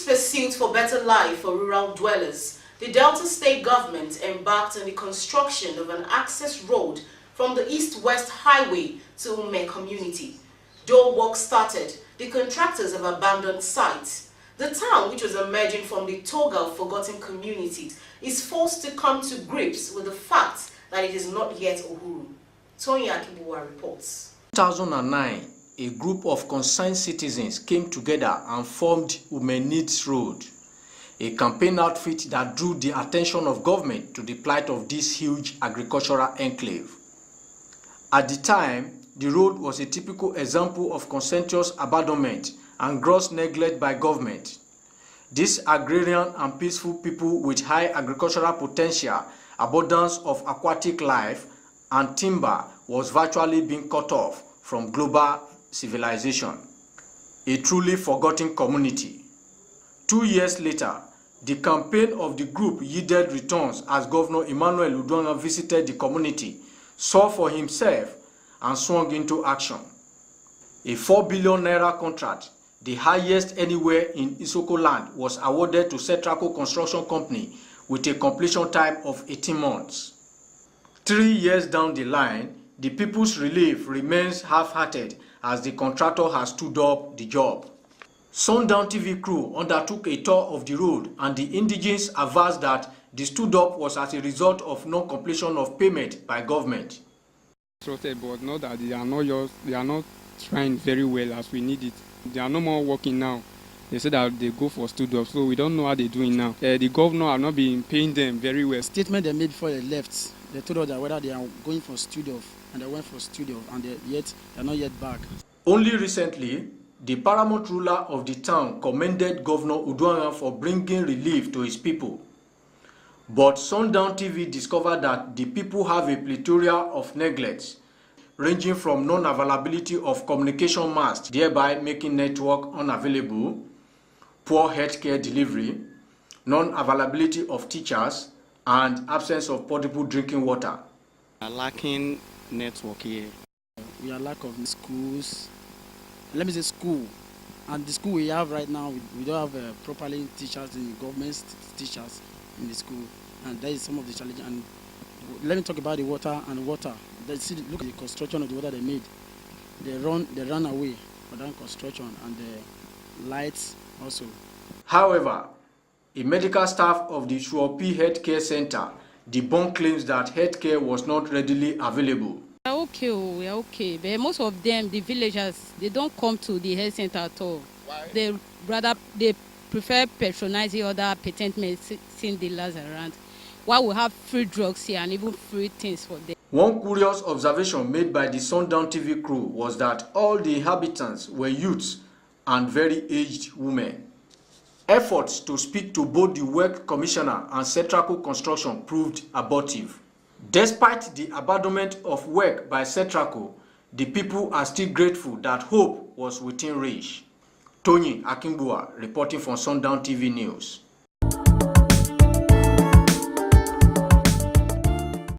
pursuit for better life for rural dwellers, the Delta State government embarked on the construction of an access road from the east-west highway to Umeh community. Though work started, the contractors have abandoned sites. The town, which was emerging from the toga of forgotten communities, is forced to come to grips with the fact that it is not yet Uhuru. Tony Akibuwa reports. 2009, a group of concerned citizens came together and formed Umeh Road, a campaign outfit that drew the attention of government to the plight of this huge agricultural enclave. At the time, the road was a typical example of conscientious abandonment and gross neglect by government. These agrarian and peaceful people with high agricultural potential, abundance of aquatic life, and timber was virtually being cut off from global civilization. A truly forgotten community. 2 years later, the campaign of the group yielded returns as Governor Emmanuel Udwanga visited the community, saw for himself, and swung into action. A 4 billion naira contract, the highest anywhere in Isoko land, was awarded to SETRACO Construction Company with a completion time of 18 months. 3 years down the line, the people's relief remains half-hearted as the contractor has stood up the job. Sundown TV crew undertook a tour of the road, and the indigenes averse that the stood up was as a result of non-completion of payment by government. But not that they are not trying very well as we need it. They are no more working now. They said that they go for stood up, so we don't know how they're doing now. The governor have not been paying them very well. Statement they made before they left, they told us that whether they are going for studio, and they went for studio, and they're not yet back. Only recently, the paramount ruler of the town commended Governor Udwanga for bringing relief to his people. But Sundown TV discovered that the people have a plethora of neglects, ranging from non-availability of communication masts, thereby making network unavailable, poor healthcare delivery, non-availability of teachers, and absence of potable drinking water. We are lacking network here. We are lack of schools. Let me say school. And the school we have right now, we don't have properly teachers, the government teachers in the school. And that is some of the challenge. And let me talk about the water and water. Look at the construction of the water they made. They run away for that construction, and the lights also. However, a medical staff of the Shuopi Healthcare Center debunked claims that healthcare was not readily available. We are okay, but most of them, the villagers, they don't come to the health center at all. Why? They prefer patronizing other patent medicine dealers around. While we have free drugs here and even free things for them. One curious observation made by the Sundown TV crew was that all the inhabitants were youths and very aged women. Efforts to speak to both the Work Commissioner and SETRACO Construction proved abortive. Despite the abandonment of work by SETRACO, the people are still grateful that hope was within reach. Tony Akibuwa reporting from Sundown TV News.